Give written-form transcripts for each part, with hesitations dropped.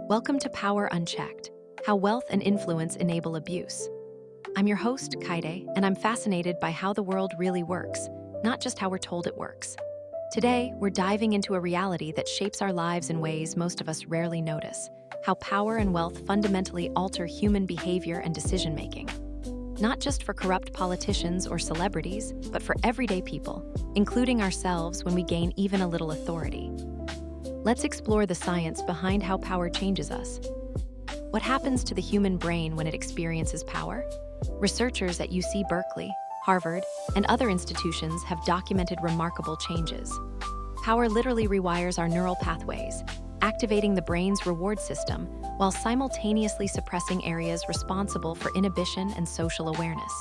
Welcome to Power Unchecked, how wealth and influence enable abuse. I'm your host, Kaede, and I'm fascinated by how the world really works, not just how we're told it works. Today, we're diving into a reality that shapes our lives in ways most of us rarely notice, how power and wealth fundamentally alter human behavior and decision-making. Not just for corrupt politicians or celebrities, but for everyday people, including ourselves when we gain even a little authority. Let's explore the science behind how power changes us. What happens to the human brain when it experiences power? Researchers at UC Berkeley, Harvard, and other institutions have documented remarkable changes. Power literally rewires our neural pathways, activating the brain's reward system while simultaneously suppressing areas responsible for inhibition and social awareness.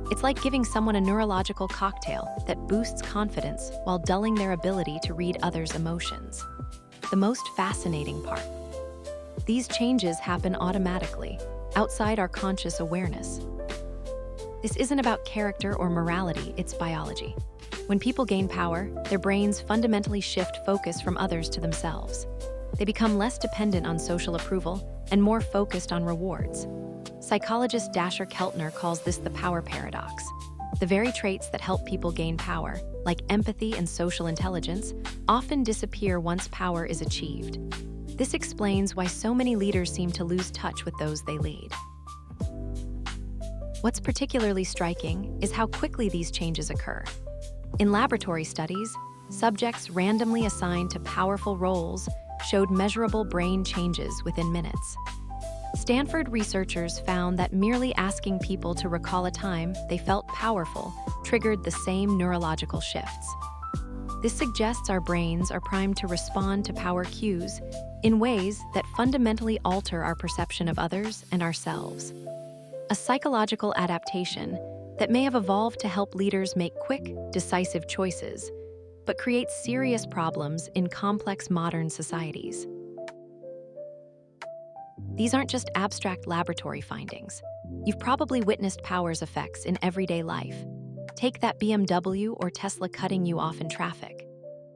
It's like giving someone a neurological cocktail that boosts confidence while dulling their ability to read others' emotions. The most fascinating part: these changes happen automatically, outside our conscious awareness. This isn't about character or morality, it's biology. When people gain power, their brains fundamentally shift focus from others to themselves. They become less dependent on social approval and more focused on rewards. Psychologist Dasher Keltner calls this the power paradox. The very traits that help people gain power, like empathy and social intelligence, often disappear once power is achieved. This explains why so many leaders seem to lose touch with those they lead. What's particularly striking is how quickly these changes occur. In laboratory studies, subjects randomly assigned to powerful roles showed measurable brain changes within minutes. Stanford researchers found that merely asking people to recall a time they felt powerful triggered the same neurological shifts. This suggests our brains are primed to respond to power cues in ways that fundamentally alter our perception of others and ourselves. A psychological adaptation that may have evolved to help leaders make quick, decisive choices, but creates serious problems in complex modern societies. These aren't just abstract laboratory findings. You've probably witnessed power's effects in everyday life. Take that BMW or Tesla cutting you off in traffic.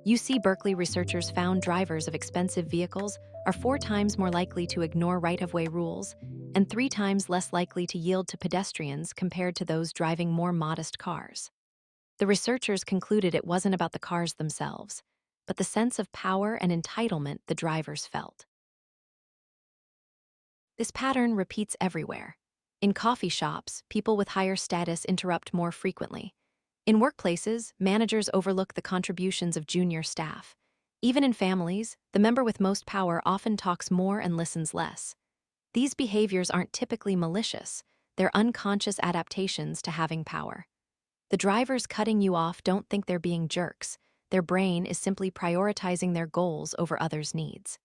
UC Berkeley researchers found drivers of expensive vehicles are 4 times more likely to ignore right-of-way rules and 3 times less likely to yield to pedestrians compared to those driving more modest cars. The researchers concluded it wasn't about the cars themselves, but the sense of power and entitlement the drivers felt. This pattern repeats everywhere. In coffee shops, people with higher status interrupt more frequently. In workplaces, managers overlook the contributions of junior staff. Even in families, the member with most power often talks more and listens less. These behaviors aren't typically malicious, they're unconscious adaptations to having power. The drivers cutting you off don't think they're being jerks. Their brain is simply prioritizing their goals over others' needs.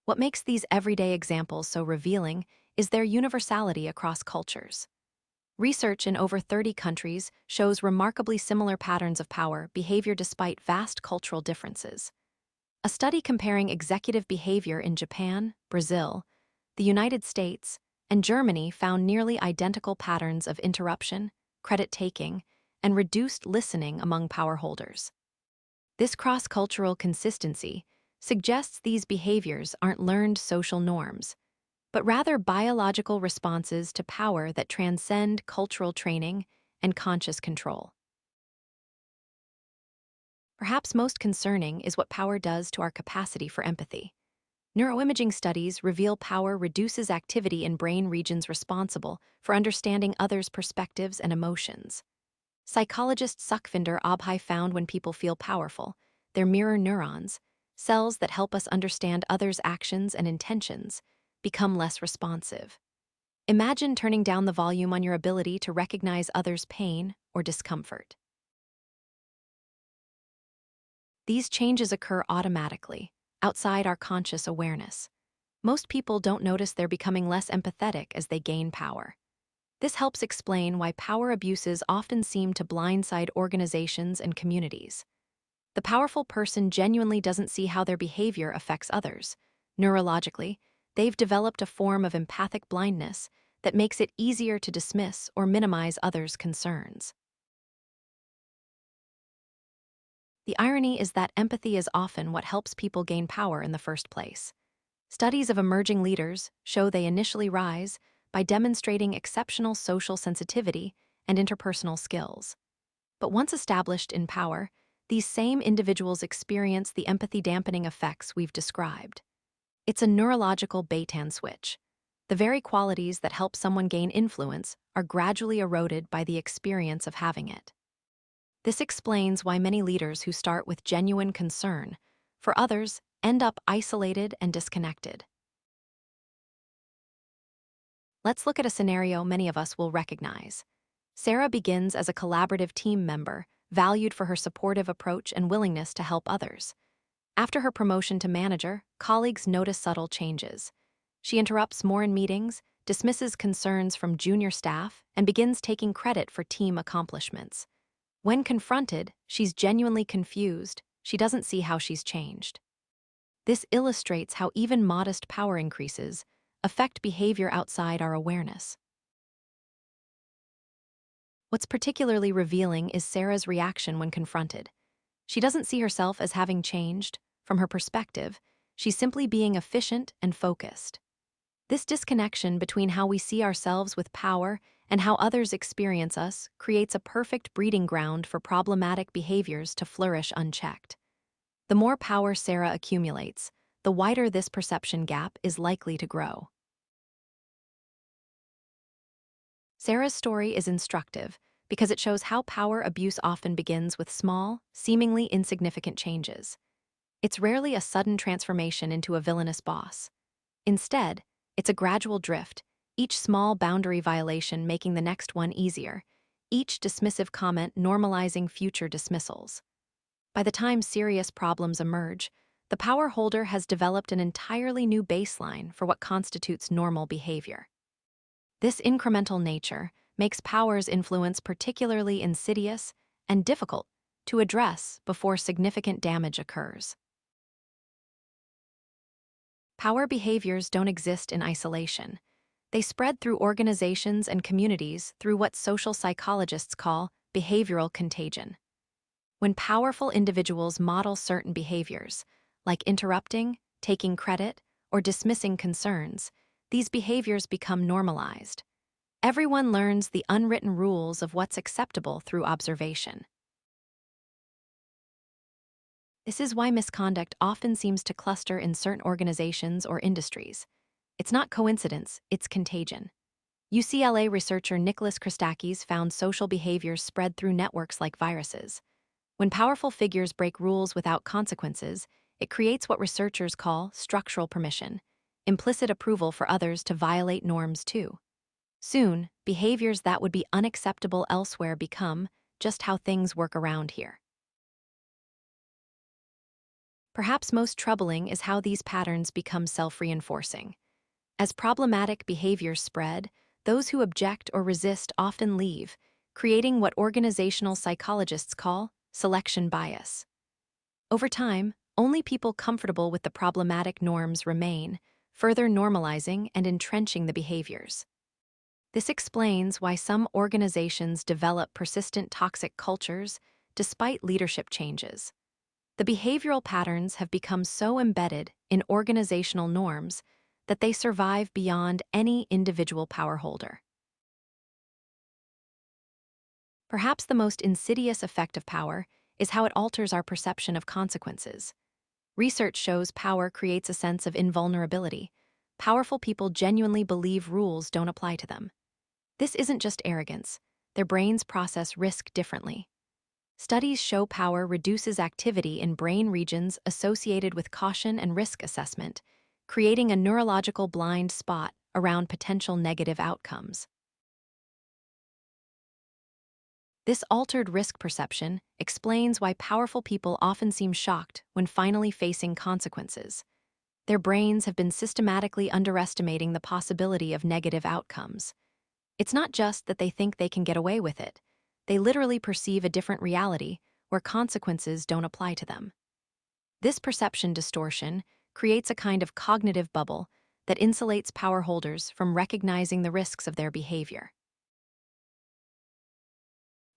What makes these everyday examples so revealing is their universality across cultures. Research in over 30 countries shows remarkably similar patterns of power behavior despite vast cultural differences. A study comparing executive behavior in Japan, Brazil, the United States, and Germany found nearly identical patterns of interruption, credit taking, and reduced listening among power holders. This cross-cultural consistency suggests these behaviors aren't learned social norms, but rather biological responses to power that transcend cultural training and conscious control. Perhaps most concerning is what power does to our capacity for empathy. Neuroimaging studies reveal power reduces activity in brain regions responsible for understanding others' perspectives and emotions. Psychologist Sukhvinder Abhay found when people feel powerful, their mirror neurons, cells that help us understand others' actions and intentions, become less responsive. Imagine turning down the volume on your ability to recognize others' pain or discomfort. These changes occur automatically, outside our conscious awareness. Most people don't notice they're becoming less empathetic as they gain power. This helps explain why power abuses often seem to blindside organizations and communities. The powerful person genuinely doesn't see how their behavior affects others. Neurologically, they've developed a form of empathic blindness that makes it easier to dismiss or minimize others' concerns. The irony is that empathy is often what helps people gain power in the first place. Studies of emerging leaders show they initially rise by demonstrating exceptional social sensitivity and interpersonal skills. But once established in power, these same individuals experience the empathy dampening effects we've described. It's a neurological bait-and switch. The very qualities that help someone gain influence are gradually eroded by the experience of having it. This explains why many leaders who start with genuine concern for others end up isolated and disconnected. Let's look at a scenario many of us will recognize. Sarah begins as a collaborative team member, valued for her supportive approach and willingness to help others. After her promotion to manager, colleagues notice subtle changes. She interrupts more in meetings, dismisses concerns from junior staff, and begins taking credit for team accomplishments. When confronted, she's genuinely confused. She doesn't see how she's changed. This illustrates how even modest power increases affect behavior outside our awareness. What's particularly revealing is Sarah's reaction when confronted. She doesn't see herself as having changed. From her perspective, she's simply being efficient and focused. This disconnection between how we see ourselves with power and how others experience us creates a perfect breeding ground for problematic behaviors to flourish unchecked. The more power Sarah accumulates, the wider this perception gap is likely to grow. Sarah's story is instructive because it shows how power abuse often begins with small, seemingly insignificant changes. It's rarely a sudden transformation into a villainous boss. Instead, it's a gradual drift, each small boundary violation making the next one easier, each dismissive comment normalizing future dismissals. By the time serious problems emerge, the power holder has developed an entirely new baseline for what constitutes normal behavior. This incremental nature makes power's influence particularly insidious and difficult to address before significant damage occurs. Power behaviors don't exist in isolation. They spread through organizations and communities through what social psychologists call behavioral contagion. When powerful individuals model certain behaviors, like interrupting, taking credit, or dismissing concerns, these behaviors become normalized. Everyone learns the unwritten rules of what's acceptable through observation. This is why misconduct often seems to cluster in certain organizations or industries. It's not coincidence, it's contagion. UCLA researcher Nicholas Christakis found social behaviors spread through networks like viruses. When powerful figures break rules without consequences, it creates what researchers call structural permission, implicit approval for others to violate norms too. Soon, behaviors that would be unacceptable elsewhere become just how things work around here. Perhaps most troubling is how these patterns become self-reinforcing. As problematic behaviors spread, those who object or resist often leave, creating what organizational psychologists call selection bias. Over time, only people comfortable with the problematic norms remain, further normalizing and entrenching the behaviors. This explains why some organizations develop persistent toxic cultures despite leadership changes. The behavioral patterns have become so embedded in organizational norms that they survive beyond any individual power holder. Perhaps the most insidious effect of power is how it alters our perception of consequences. Research shows power creates a sense of invulnerability. Powerful people genuinely believe rules don't apply to them. This isn't just arrogance. Their brains process risk differently. Studies show power reduces activity in brain regions associated with caution and risk assessment, creating a neurological blind spot around potential negative outcomes. This altered risk perception explains why powerful people often seem shocked when finally facing consequences. Their brains have been systematically underestimating the possibility of negative outcomes. It's not just that they think they can get away with it. They literally perceive a different reality where consequences don't apply to them. This perception distortion creates a kind of cognitive bubble that insulates power holders from recognizing the risks of their behavior.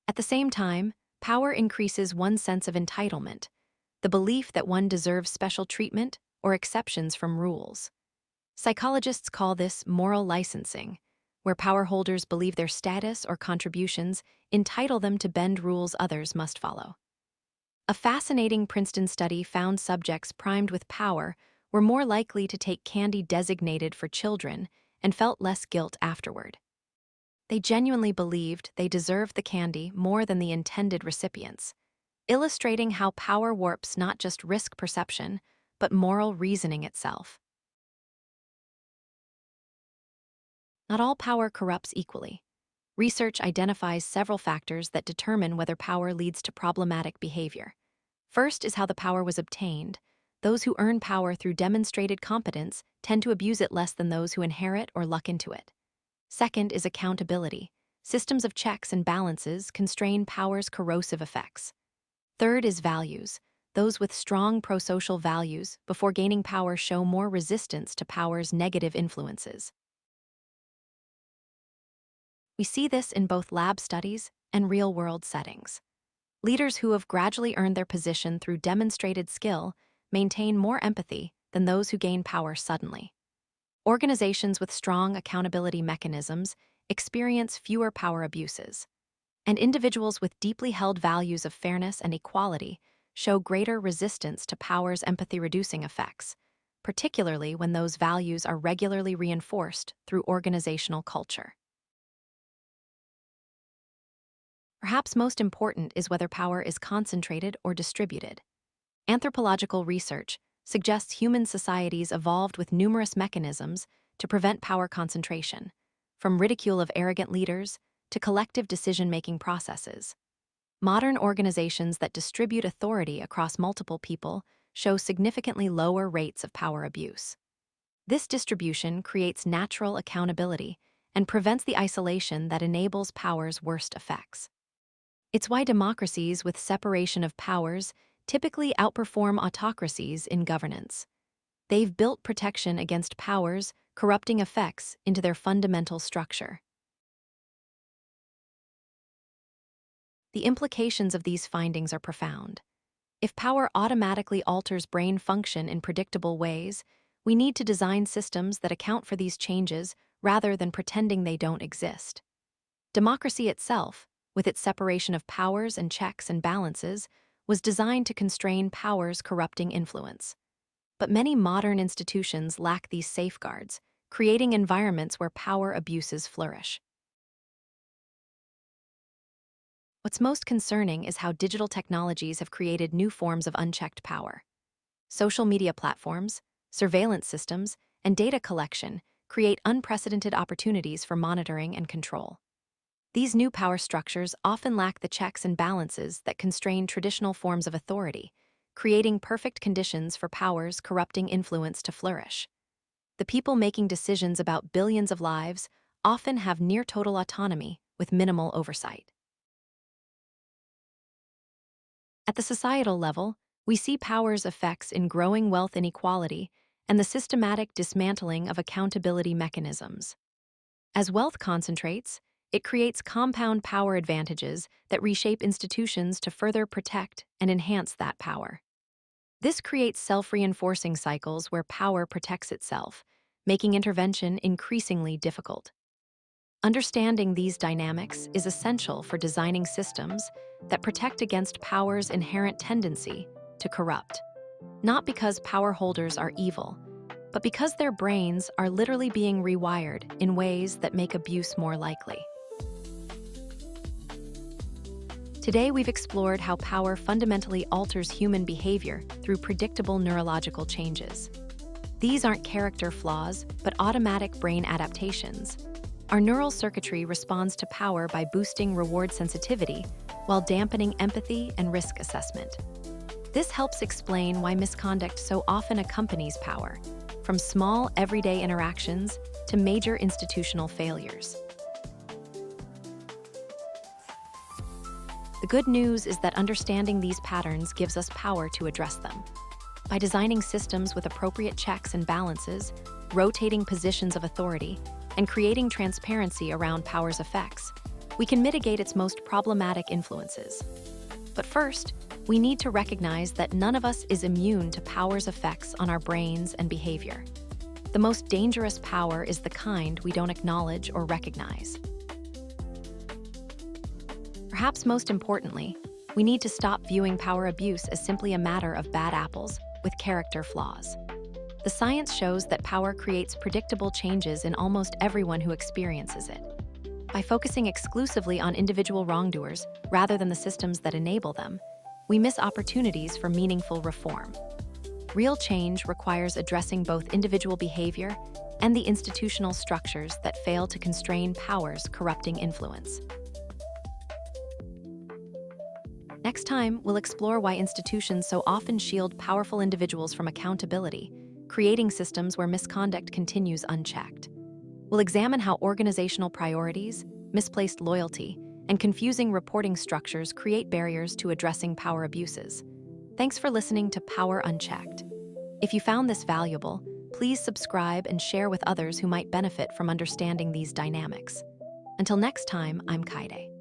At the same time, Power increases one's sense of entitlement, the belief that one deserves special treatment or exceptions from rules. Psychologists call this moral licensing, where power holders believe their status or contributions entitle them to bend rules others must follow. A fascinating Princeton study found subjects primed with power were more likely to take candy designated for children and felt less guilt afterward. They genuinely believed they deserved the candy more than the intended recipients, illustrating how power warps not just risk perception, but moral reasoning itself. Not all power corrupts equally. Research identifies several factors that determine whether power leads to problematic behavior. First is how the power was obtained. Those who earn power through demonstrated competence tend to abuse it less than those who inherit or luck into it. Second is accountability. Systems of checks and balances constrain power's corrosive effects. Third is values. Those with strong pro-social values before gaining power show more resistance to power's negative influences. We see this in both lab studies and real-world settings. Leaders who have gradually earned their position through demonstrated skill maintain more empathy than those who gain power suddenly. Organizations with strong accountability mechanisms experience fewer power abuses, and individuals with deeply held values of fairness and equality show greater resistance to power's empathy-reducing effects, particularly when those values are regularly reinforced through organizational culture. Perhaps most important is whether power is concentrated or distributed. Anthropological research suggests human societies evolved with numerous mechanisms to prevent power concentration, from ridicule of arrogant leaders to collective decision-making processes. Modern organizations that distribute authority across multiple people show significantly lower rates of power abuse. This distribution creates natural accountability and prevents the isolation that enables power's worst effects. It's why democracies with separation of powers typically outperform autocracies in governance. They've built protection against power's corrupting effects into their fundamental structure. The implications of these findings are profound. If power automatically alters brain function in predictable ways, we need to design systems that account for these changes rather than pretending they don't exist. Democracy itself, with its separation of powers and checks and balances, was designed to constrain power's corrupting influence. But many modern institutions lack these safeguards, creating environments where power abuses flourish. What's most concerning is how digital technologies have created new forms of unchecked power. Social media platforms, surveillance systems, and data collection create unprecedented opportunities for monitoring and control. These new power structures often lack the checks and balances that constrain traditional forms of authority, creating perfect conditions for power's corrupting influence to flourish. The people making decisions about billions of lives often have near-total autonomy with minimal oversight. At the societal level, we see power's effects in growing wealth inequality and the systematic dismantling of accountability mechanisms. As wealth concentrates, it creates compound power advantages that reshape institutions to further protect and enhance that power. This creates self-reinforcing cycles where power protects itself, making intervention increasingly difficult. Understanding these dynamics is essential for designing systems that protect against power's inherent tendency to corrupt. Not because power holders are evil, but because their brains are literally being rewired in ways that make abuse more likely. Today, we've explored how power fundamentally alters human behavior through predictable neurological changes. These aren't character flaws, but automatic brain adaptations. Our neural circuitry responds to power by boosting reward sensitivity while dampening empathy and risk assessment. This helps explain why misconduct so often accompanies power, from small, everyday interactions to major institutional failures. The good news is that understanding these patterns gives us power to address them. By designing systems with appropriate checks and balances, rotating positions of authority, and creating transparency around power's effects, we can mitigate its most problematic influences. But first, we need to recognize that none of us is immune to power's effects on our brains and behavior. The most dangerous power is the kind we don't acknowledge or recognize. Perhaps most importantly, we need to stop viewing power abuse as simply a matter of bad apples with character flaws. The science shows that power creates predictable changes in almost everyone who experiences it. By focusing exclusively on individual wrongdoers rather than the systems that enable them, we miss opportunities for meaningful reform. Real change requires addressing both individual behavior and the institutional structures that fail to constrain power's corrupting influence. Next time, we'll explore why institutions so often shield powerful individuals from accountability, creating systems where misconduct continues unchecked. We'll examine how organizational priorities, misplaced loyalty, and confusing reporting structures create barriers to addressing power abuses. Thanks for listening to Power Unchecked. If you found this valuable, please subscribe and share with others who might benefit from understanding these dynamics. Until next time, I'm Kaede.